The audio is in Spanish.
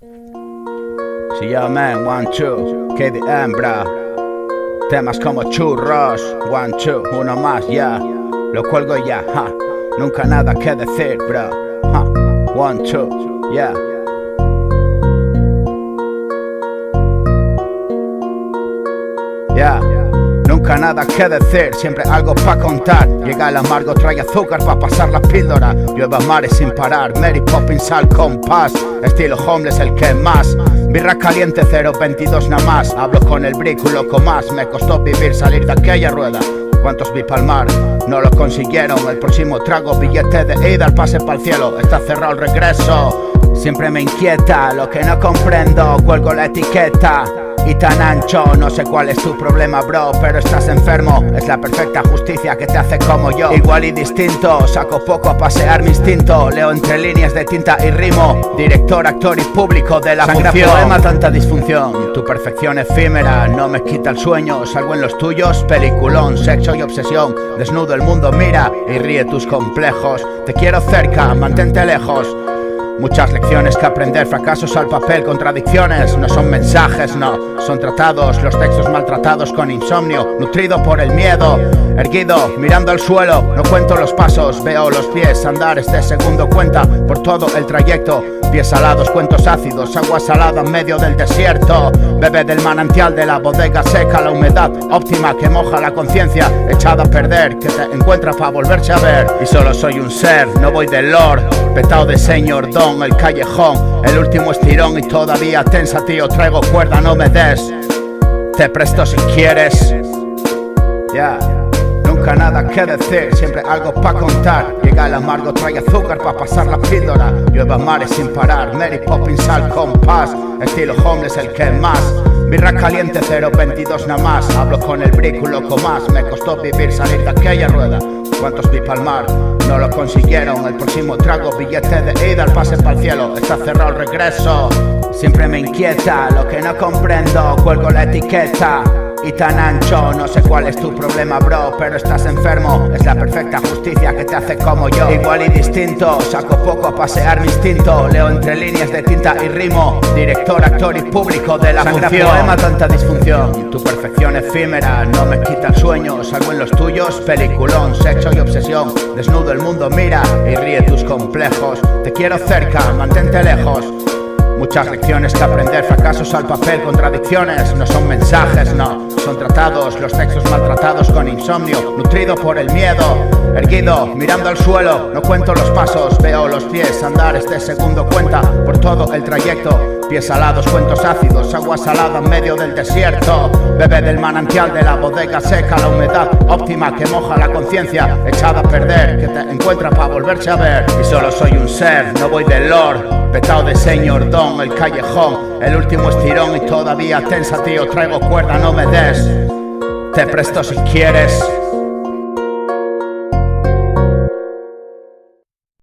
Sí, yo, man, 1, 2, KDM, bro. Temas como churros, 1, 2, uno más, ya. Lo cuelgo ya, ja. Nunca nada que decir, bro. 1, 2, ya. Ya. Nunca nada que decir, siempre algo pa' contar. Llega el amargo, trae azúcar pa' pasar la píldora. Llueva mares sin parar, Mary Poppins al compás. Estilo homeless el que más. Birra caliente 0.22 nada más. Hablo con el brick, un loco más. Me costó vivir, salir de aquella rueda. ¿Cuántos vi palmar? No lo consiguieron. El próximo trago, billete de ida, el pase pa'l cielo. Está cerrado el regreso. Siempre me inquieta lo que no comprendo. Cuelgo la etiqueta y tan ancho, no sé cuál es tu problema, bro, pero estás enfermo. Es la perfecta justicia que te hace como yo, igual y distinto. Saco poco a pasear mi instinto. Leo entre líneas de tinta y rimo. Director, actor y público de la función. Poema, tanta disfunción. Tu perfección efímera no me quita el sueño. Salgo en los tuyos, peliculón, sexo y obsesión. Desnudo el mundo mira y ríe tus complejos. Te quiero cerca, mantente lejos. Muchas lecciones que aprender, fracasos al papel, contradicciones. No son mensajes, no, son tratados. Los textos maltratados con insomnio, nutrido por el miedo. Erguido, mirando al suelo, no cuento los pasos. Veo los pies andar, este segundo cuenta por todo el trayecto. Pies salados, cuentos ácidos, agua salada en medio del desierto. Bebe del manantial de la bodega seca, la humedad óptima que moja la conciencia. Echada a perder, que te encuentra para volverse a ver. Y solo soy un ser, no voy del lore. Petao de señor Don, el callejón. El último estirón y todavía tensa, tío. Traigo cuerda, no me des. Te presto si quieres. Ya. Nunca nada que decir, siempre algo pa' contar. Llega el amargo, trae azúcar pa' pasar la píldora. Llueva mares sin parar, Mary Poppins al compás. Estilo homeless el que más. Birra caliente 0.22 nada más. Hablo con el brick, un loco más. Me costó vivir, salir de aquella rueda. ¿Cuántos vi palmar? No lo consiguieron. El próximo trago, billete de ida, el pase pa'l cielo. Está cerrado el regreso. Siempre me inquieta lo que no comprendo. Cuelgo la etiqueta y tan ancho, no sé cuál es tu problema, bro, pero estás enfermo. Es la perfecta justicia que te hace como yo, igual y distinto. Saco poco a pasear mi instinto. Leo entre líneas de tinta y rimo. Director, actor y público de la función. Poema, tanta disfunción. Tu perfección efímera no me quita el sueño. Salgo en los tuyos, peliculón, sexo y obsesión. Desnudo el mundo mira y ríe tus complejos. Te quiero cerca, mantente lejos. Muchas lecciones que aprender, fracasos al papel, contradicciones. No son mensajes, no, son tratados. Los textos maltratados con insomnio, nutrido por el miedo. Erguido, mirando al suelo, no cuento los pasos. Veo los pies andar, este segundo cuenta por todo el trayecto. Pies salados, cuentos ácidos, agua salada en medio del desierto. Bebe del manantial de la bodega seca, la humedad óptima que moja la conciencia. Echada a perder, que te encuentra para volverse a ver. Y solo soy un ser, no voy del lore. Petao de señor Don, el callejón. El último estirón y todavía tensa, tío. Traigo cuerda, no me des. Te presto si quieres.